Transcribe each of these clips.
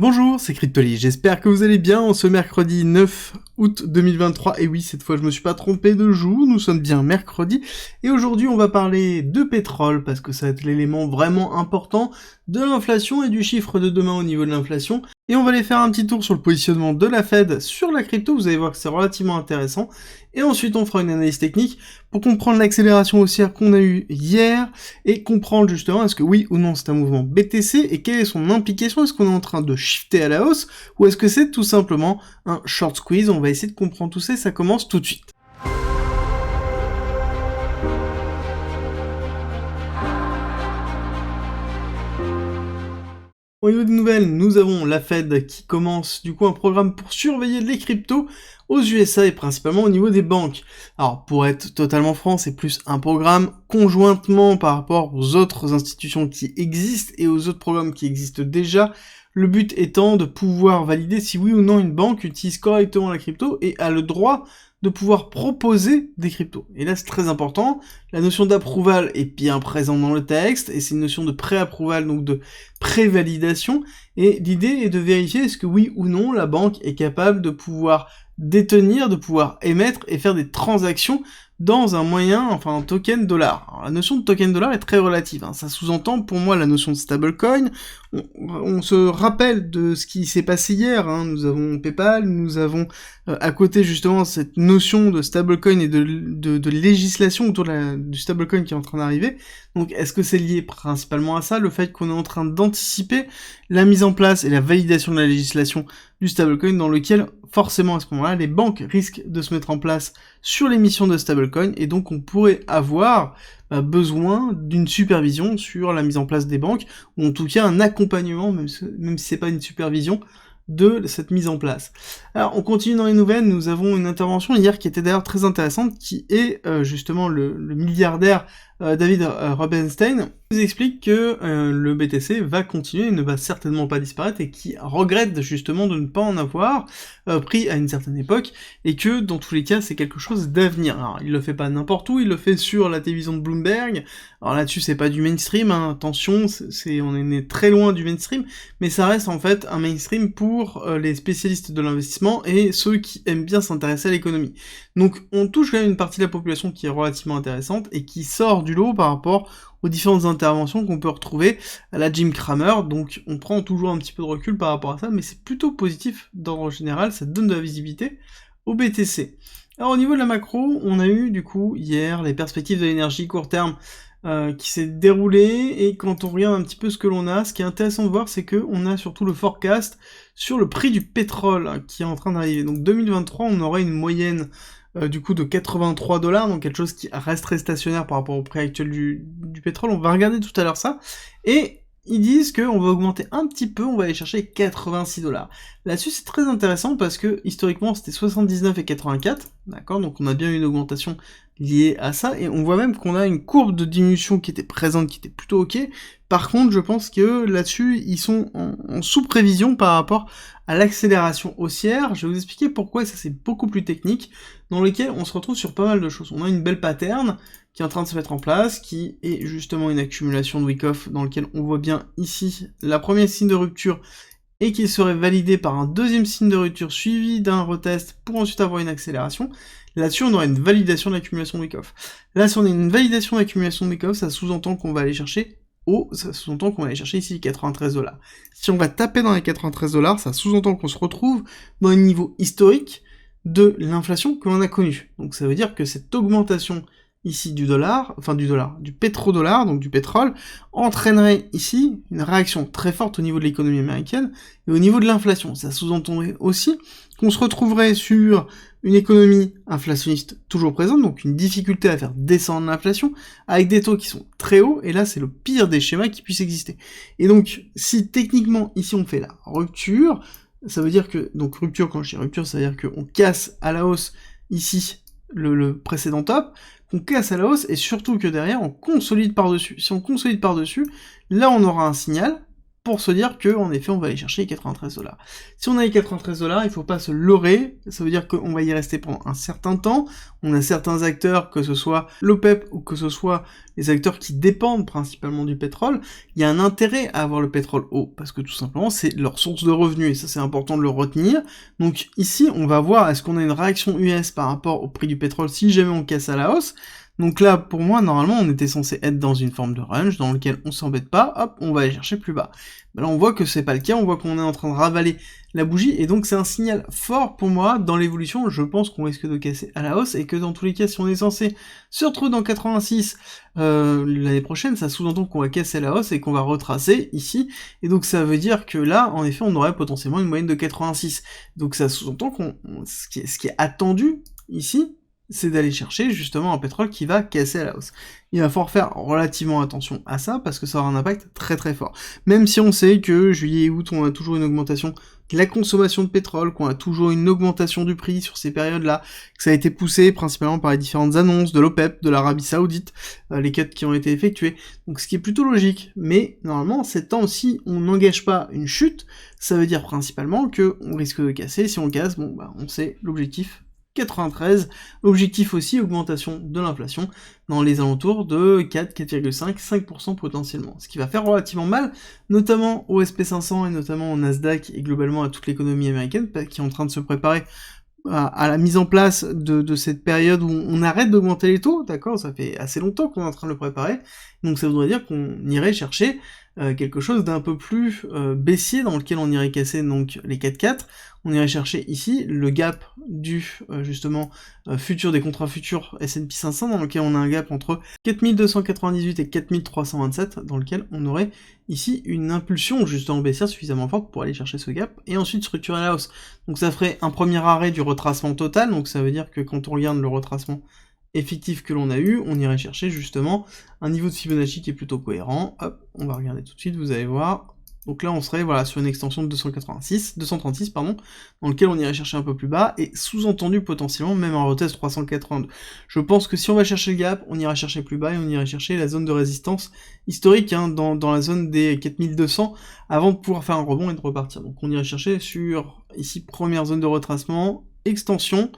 Bonjour, c'est Cryptoly, j'espère que vous allez bien en ce mercredi 9 août 2023, et oui, cette fois je me suis pas trompé de jour, nous sommes bien mercredi, et aujourd'hui on va parler de pétrole, parce que ça va être l'élément vraiment important de l'inflation et du chiffre de demain au niveau de l'inflation, et on va aller faire un petit tour sur le positionnement de la Fed sur la crypto, vous allez voir que c'est relativement intéressant, et ensuite on fera une analyse technique pour comprendre l'accélération haussière qu'on a eue hier, et comprendre justement est-ce que oui ou non c'est un mouvement BTC, et quelle est son implication, est-ce qu'on est en train de shifter à la hausse, ou est-ce que c'est tout simplement un short squeeze. On va essayer de comprendre tout ça, et ça commence tout de suite. Au niveau des nouvelles, nous avons la Fed qui commence du coup un programme pour surveiller les cryptos aux USA et principalement au niveau des banques. Alors pour être totalement franc, c'est plus un programme conjointement par rapport aux autres institutions qui existent et aux autres programmes qui existent déjà. Le but étant de pouvoir valider si oui ou non une banque utilise correctement la crypto et a le droit de pouvoir proposer des cryptos. Et là c'est très important, la notion d'approval est bien présente dans le texte, et c'est une notion de pré-approval, donc de pré-validation, et l'idée est de vérifier est-ce que oui ou non la banque est capable de pouvoir détenir, de pouvoir émettre et faire des transactions dans un moyen, enfin un token dollar. Alors, la notion de token dollar est très relative, ça sous-entend pour moi la notion de stablecoin. On se rappelle de ce qui s'est passé hier, nous avons PayPal, nous avons à côté justement cette notion de stablecoin et de législation autour du stablecoin qui est en train d'arriver. Donc est-ce que c'est lié principalement à ça, le fait qu'on est en train d'anticiper la mise en place et la validation de la législation du stablecoin, dans lequel forcément à ce moment-là les banques risquent de se mettre en place sur l'émission de stablecoin, et donc on pourrait avoir besoin d'une supervision sur la mise en place des banques, ou en tout cas un accompagnement, même si c'est pas une supervision, de cette mise en place. Alors on continue dans les nouvelles, nous avons une intervention hier qui était d'ailleurs très intéressante, qui est justement le milliardaire David Rubenstein, qui nous explique que le BTC va continuer et ne va certainement pas disparaître, et qui regrette justement de ne pas en avoir pris à une certaine époque, et que dans tous les cas c'est quelque chose d'avenir. Alors il le fait pas n'importe où, il le fait sur la télévision de Bloomberg. Alors là-dessus c'est pas du mainstream, attention, on est très loin du mainstream, mais ça reste en fait un mainstream pour les spécialistes de l'investissement et ceux qui aiment bien s'intéresser à l'économie. Donc on touche quand même une partie de la population qui est relativement intéressante et qui sort du lot par rapport aux différentes interventions qu'on peut retrouver à la Jim Cramer, donc on prend toujours un petit peu de recul par rapport à ça, mais c'est plutôt positif d'ordre général, ça donne de la visibilité au BTC. Alors au niveau de la macro, on a eu du coup hier les perspectives de l'énergie court terme qui s'est déroulé, et quand on regarde un petit peu ce que l'on a, ce qui est intéressant de voir, c'est que on a surtout le forecast sur le prix du pétrole qui est en train d'arriver. Donc 2023, on aurait une moyenne du coup de 83 $, donc quelque chose qui resterait stationnaire par rapport au prix actuel du pétrole. On va regarder tout à l'heure ça, et ils disent qu'on va augmenter un petit peu, on va aller chercher 86 $. Là-dessus, c'est très intéressant parce que, historiquement, c'était 79 et 84, d'accord? Donc on a bien une augmentation liée à ça, et on voit même qu'on a une courbe de diminution qui était présente, qui était plutôt ok. Par contre, je pense que là-dessus, ils sont en sous-prévision par rapport à l'accélération haussière. Je vais vous expliquer pourquoi, et ça c'est beaucoup plus technique, dans lequel on se retrouve sur pas mal de choses. On a une belle pattern qui est en train de se mettre en place, qui est justement une accumulation de wick-off, dans lequel on voit bien ici la première signe de rupture, et qui serait validé par un deuxième signe de rupture suivi d'un retest pour ensuite avoir une accélération. Là-dessus, on aura une validation de l'accumulation de wick-off. Là, si on a une validation de l'accumulation de wick-off, ça sous-entend qu'on va aller chercher ça sous-entend qu'on va aller chercher ici les 93 $. Si on va taper dans les 93 $, ça sous-entend qu'on se retrouve dans les niveaux historiques de l'inflation que l'on a connue. Donc ça veut dire que cette augmentation ici du pétrodollar, donc du pétrole, entraînerait ici une réaction très forte au niveau de l'économie américaine et au niveau de l'inflation. Ça sous-entendrait aussi qu'on se retrouverait sur une économie inflationniste toujours présente, donc une difficulté à faire descendre l'inflation, avec des taux qui sont très hauts, et là c'est le pire des schémas qui puissent exister. Et donc, si techniquement, ici on fait la rupture, ça veut dire que, donc rupture, quand je dis rupture, ça veut dire qu'on casse à la hausse, ici, le précédent top, qu'on casse à la hausse, et surtout que derrière, on consolide par-dessus. Si on consolide par-dessus, là on aura un signal, pour se dire que en effet on va aller chercher les 93 $. Si on a les 93 $, il faut pas se leurrer, ça veut dire qu'on va y rester pendant un certain temps, on a certains acteurs, que ce soit l'OPEP ou que ce soit les acteurs qui dépendent principalement du pétrole, il y a un intérêt à avoir le pétrole haut, parce que tout simplement c'est leur source de revenus, et ça c'est important de le retenir. Donc ici on va voir est-ce qu'on a une réaction US par rapport au prix du pétrole si jamais on casse à la hausse. Donc là, pour moi, normalement, on était censé être dans une forme de range dans lequel on s'embête pas, hop, on va aller chercher plus bas. Ben là, on voit que c'est pas le cas, on voit qu'on est en train de ravaler la bougie, et donc c'est un signal fort pour moi dans l'évolution. Je pense qu'on risque de casser à la hausse, et que dans tous les cas, si on est censé se retrouver dans 86 l'année prochaine, ça sous-entend qu'on va casser à la hausse et qu'on va retracer ici, et donc ça veut dire que là, en effet, on aurait potentiellement une moyenne de 86. Donc ça sous-entend ce qui est attendu ici, c'est d'aller chercher justement un pétrole qui va casser à la hausse. Il va falloir faire relativement attention à ça, parce que ça aura un impact très très fort. Même si on sait que juillet et août, on a toujours une augmentation de la consommation de pétrole, qu'on a toujours une augmentation du prix sur ces périodes-là, que ça a été poussé principalement par les différentes annonces de l'OPEP, de l'Arabie Saoudite, les cuts qui ont été effectués, donc ce qui est plutôt logique. Mais normalement, ces temps si on n'engage pas une chute, ça veut dire principalement que on risque de casser. Si on casse, bon bah on sait l'objectif 93, objectif aussi augmentation de l'inflation dans les alentours de 4, 4,5, 5% potentiellement, ce qui va faire relativement mal, notamment au SP500 et notamment au Nasdaq et globalement à toute l'économie américaine qui est en train de se préparer à la mise en place de cette période où on arrête d'augmenter les taux, d'accord, ça fait assez longtemps qu'on est en train de le préparer, donc ça voudrait dire qu'on irait chercher quelque chose d'un peu plus baissier, dans lequel on irait casser donc les 4,4, on irait chercher ici le gap du justement futur des contrats futurs S&P 500, dans lequel on a un gap entre 4298 et 4327, dans lequel on aurait ici une impulsion justement baissière suffisamment forte pour aller chercher ce gap, et ensuite structurer la hausse. Donc ça ferait un premier arrêt du retracement total, donc ça veut dire que quand on regarde le retracement effectif que l'on a eu, on irait chercher justement un niveau de Fibonacci qui est plutôt cohérent. Hop, on va regarder tout de suite, vous allez voir. Donc là, on serait voilà sur une extension de 236, pardon, dans lequel on irait chercher un peu plus bas, et sous-entendu potentiellement même un retest 382. Je pense que si on va chercher le gap, on ira chercher plus bas, et on ira chercher la zone de résistance historique, hein, dans la zone des 4200, avant de pouvoir faire un rebond et de repartir. Donc on irait chercher sur, ici, première zone de retracement, extension.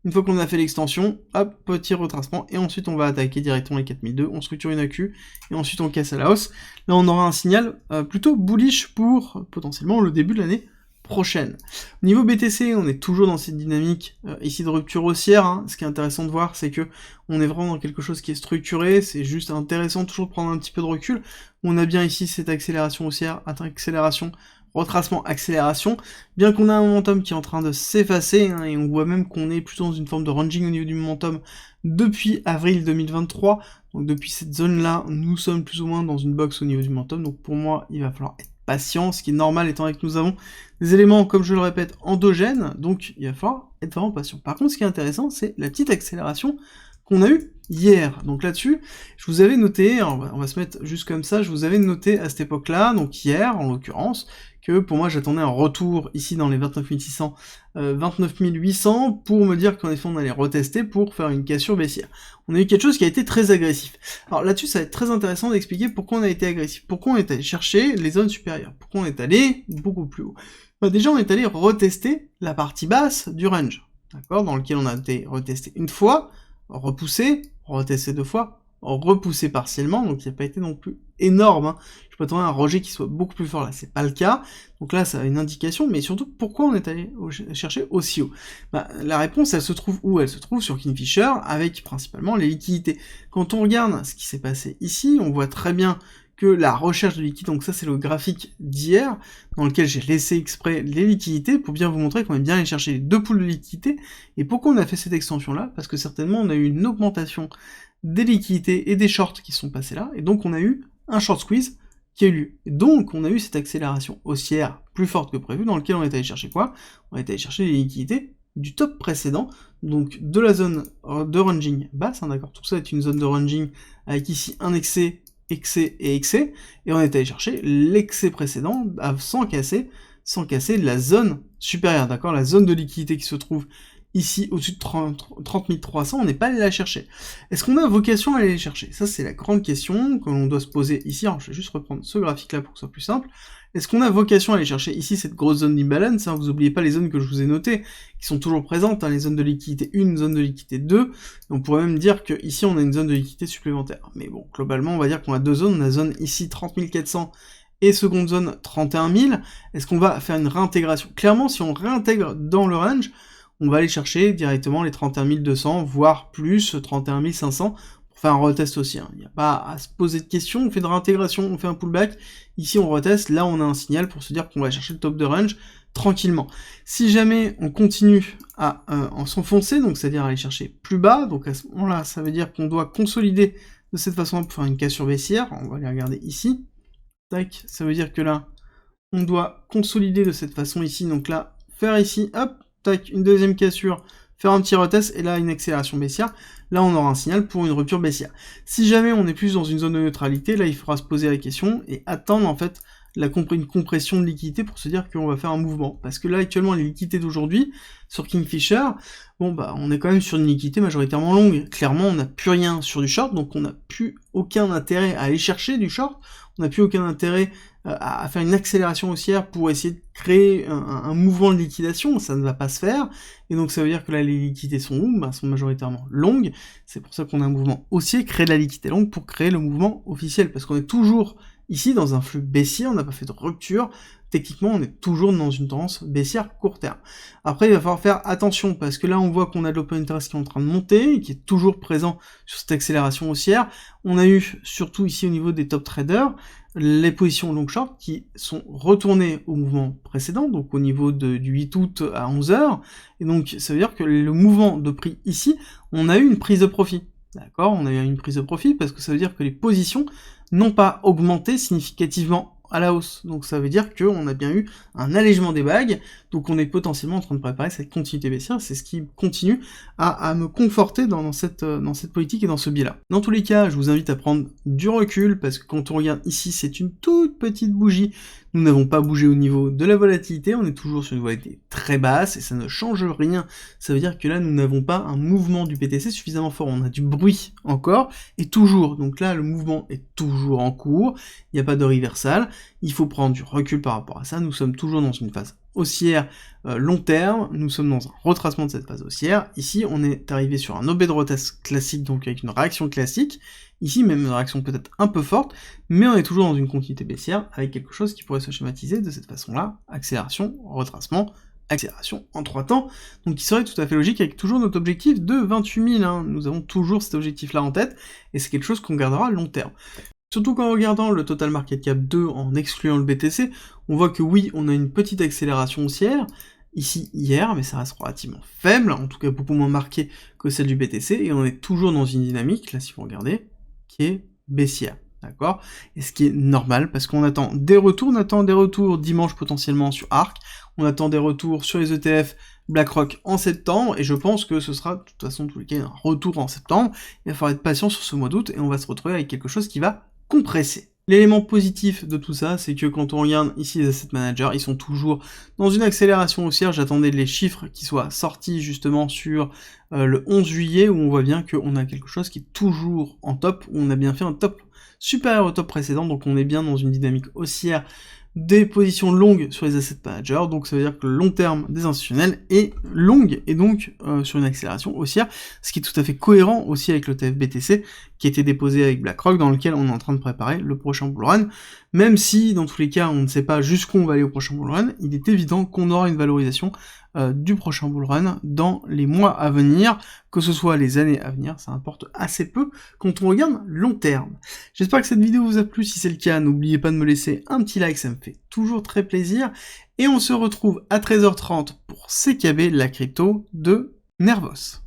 Une fois qu'on a fait l'extension, hop, petit retracement, et ensuite on va attaquer directement les 4002, on structure une AQ, et ensuite on casse à la hausse. Là on aura un signal plutôt bullish pour potentiellement le début de l'année prochaine. Au niveau BTC, on est toujours dans cette dynamique ici de rupture haussière, hein. Ce qui est intéressant de voir, c'est que on est vraiment dans quelque chose qui est structuré, c'est juste intéressant toujours de prendre un petit peu de recul. On a bien ici cette accélération haussière, accélération, retracement, accélération, bien qu'on a un momentum qui est en train de s'effacer, hein, et on voit même qu'on est plutôt dans une forme de ranging au niveau du momentum depuis avril 2023, donc depuis cette zone-là, nous sommes plus ou moins dans une box au niveau du momentum, donc pour moi, il va falloir être patient, ce qui est normal étant donné que nous avons des éléments, comme je le répète, endogènes, donc il va falloir être vraiment patient. Par contre, ce qui est intéressant, c'est la petite accélération qu'on a eu hier. Donc là-dessus, je vous avais noté, alors on va se mettre juste comme ça, je vous avais noté à cette époque-là, donc hier en l'occurrence, que pour moi j'attendais un retour ici dans les 29 600, 29 800, pour me dire qu'en effet on allait retester pour faire une cassure baissière. On a eu quelque chose qui a été très agressif. Alors là-dessus ça va être très intéressant d'expliquer pourquoi on a été agressif, pourquoi on est allé chercher les zones supérieures, pourquoi on est allé beaucoup plus haut. Bah déjà on est allé retester la partie basse du range, d'accord, dans lequel on a été retesté une fois, repoussé, retesté deux fois, repoussé partiellement, donc il n'a pas été non plus énorme, hein. Je m'attendais à un rejet qui soit beaucoup plus fort, là c'est pas le cas, donc là ça a une indication, mais surtout pourquoi on est allé chercher aussi haut. Bah, la réponse elle se trouve où? Elle se trouve sur Kingfisher, avec principalement les liquidités. Quand on regarde ce qui s'est passé ici, on voit très bien que la recherche de liquide, donc ça c'est le graphique d'hier, dans lequel j'ai laissé exprès les liquidités, pour bien vous montrer qu'on est bien allé chercher les deux poules de liquidités. Et pourquoi on a fait cette extension-là? Parce que certainement on a eu une augmentation des liquidités et des shorts qui sont passés là, et donc on a eu un short squeeze qui a eu lieu. Et donc on a eu cette accélération haussière plus forte que prévu, dans lequel on est allé chercher quoi? On est allé chercher les liquidités du top précédent, donc de la zone de ranging basse, hein, d'accord, tout ça est une zone de ranging avec ici un excès et excès, et on est allé chercher l'excès précédent sans casser la zone supérieure, d'accord, la zone de liquidité qui se trouve ici au-dessus de 30 300, on n'est pas allé la chercher. Est-ce qu'on a vocation à aller les chercher? Ça, c'est la grande question que l'on doit se poser ici. Alors, je vais juste reprendre ce graphique-là pour que ce soit plus simple. Est-ce qu'on a vocation à aller chercher ici cette grosse zone d'imbalance, hein? Vous oubliez pas les zones que je vous ai notées, qui sont toujours présentes, hein, les zones de liquidité 1, zone de liquidité 2, et on pourrait même dire que ici on a une zone de liquidité supplémentaire. Mais bon, globalement, on va dire qu'on a deux zones, on a zone ici 30 400 et seconde zone 31 000. Est-ce qu'on va faire une réintégration? Clairement, si on réintègre dans le range, on va aller chercher directement les 31 200, voire plus, 31 500, pour faire un retest aussi. Il n'y a pas à se poser de questions, on fait une réintégration, on fait un pullback, ici on reteste, là on a un signal pour se dire qu'on va chercher le top de range tranquillement. Si jamais on continue à s'enfoncer, donc c'est-à-dire aller chercher plus bas, donc à ce moment-là, ça veut dire qu'on doit consolider de cette façon pour faire une cassure baissière, on va aller regarder ici, tac, ça veut dire que là, on doit consolider de cette façon ici, donc là, faire ici, hop, tac, une deuxième cassure, faire un petit retest, et là, une accélération baissière. Là, on aura un signal pour une rupture baissière. Si jamais on est plus dans une zone de neutralité, là, il faudra se poser la question et attendre, en fait, une compression de liquidité pour se dire qu'on va faire un mouvement. Parce que là, actuellement, les liquidités d'aujourd'hui, sur Kingfisher, bon, bah, on est quand même sur une liquidité majoritairement longue. Clairement, on n'a plus rien sur du short, donc on n'a plus aucun intérêt à aller chercher du short. On n'a plus aucun intérêt à faire une accélération haussière pour essayer de créer un mouvement de liquidation, ça ne va pas se faire, et donc ça veut dire que là les liquidités sont où? Bah, sont majoritairement longues, c'est pour ça qu'on a un mouvement haussier, créer de la liquidité longue pour créer le mouvement officiel, parce qu'on est toujours ici dans un flux baissier, on n'a pas fait de rupture, techniquement on est toujours dans une tendance baissière court terme. Après il va falloir faire attention, parce que là on voit qu'on a de l'open interest qui est en train de monter, et qui est toujours présent sur cette accélération haussière. On a eu, surtout ici au niveau des top traders, les positions long short qui sont retournées au mouvement précédent, donc au niveau du 8 août à 11h, et donc ça veut dire que le mouvement de prix ici, on a eu une prise de profit. D'accord, on a eu une prise de profit parce que ça veut dire que les positions n'ont pas augmenté significativement à la hausse. Donc ça veut dire qu'on a bien eu un allègement des bagues, donc on est potentiellement en train de préparer cette continuité baissière, c'est ce qui continue à me conforter dans cette politique et dans ce biais-là. Dans tous les cas, je vous invite à prendre du recul, parce que quand on regarde ici, c'est une toute petite bougie, nous n'avons pas bougé au niveau de la volatilité, on est toujours sur une volatilité très basse, et ça ne change rien, ça veut dire que là, nous n'avons pas un mouvement du BTC suffisamment fort, on a du bruit encore, et toujours, donc là, le mouvement est toujours en cours, il n'y a pas de reversal, il faut prendre du recul par rapport à ça, nous sommes toujours dans une phase haussière long terme, nous sommes dans un retracement de cette phase haussière, ici on est arrivé sur un OB de retest classique, donc avec une réaction classique, ici même une réaction peut-être un peu forte, mais on est toujours dans une continuité baissière, avec quelque chose qui pourrait se schématiser de cette façon-là, accélération, retracement, accélération en 3 temps, donc qui serait tout à fait logique avec toujours notre objectif de 28 000, hein. Nous avons toujours cet objectif-là en tête, et c'est quelque chose qu'on gardera à long terme. Surtout qu'en regardant le total market cap 2 en excluant le BTC, on voit que oui, on a une petite accélération haussière, ici hier, mais ça reste relativement faible, en tout cas beaucoup moins marqué que celle du BTC, et on est toujours dans une dynamique, là si vous regardez, qui est baissière, d'accord? Et ce qui est normal, parce qu'on attend des retours dimanche potentiellement sur ARK, on attend des retours sur les ETF BlackRock en septembre, et je pense que ce sera, de toute façon, tous les cas, un retour en septembre, il va falloir être patient sur ce mois d'août, et on va se retrouver avec quelque chose qui va compresser. L'élément positif de tout ça, c'est que quand on regarde ici les asset managers, ils sont toujours dans une accélération haussière. J'attendais les chiffres qui soient sortis justement sur le 11 juillet, où on voit bien qu'on a quelque chose qui est toujours en top, où on a bien fait un top supérieur au top précédent, donc on est bien dans une dynamique haussière des positions longues sur les asset managers, donc ça veut dire que le long terme des institutionnels est longue, et donc sur une accélération haussière, ce qui est tout à fait cohérent aussi avec le TF BTC, qui a été déposé avec BlackRock, dans lequel on est en train de préparer le prochain bull run, même si, dans tous les cas, on ne sait pas jusqu'où on va aller au prochain bull run, il est évident qu'on aura une valorisation du prochain bull run dans les mois à venir, que ce soit les années à venir, ça importe assez peu quand on regarde long terme. J'espère que cette vidéo vous a plu, si c'est le cas, n'oubliez pas de me laisser un petit like, ça me fait toujours très plaisir, et on se retrouve à 13h30 pour CKB, la crypto de Nervos.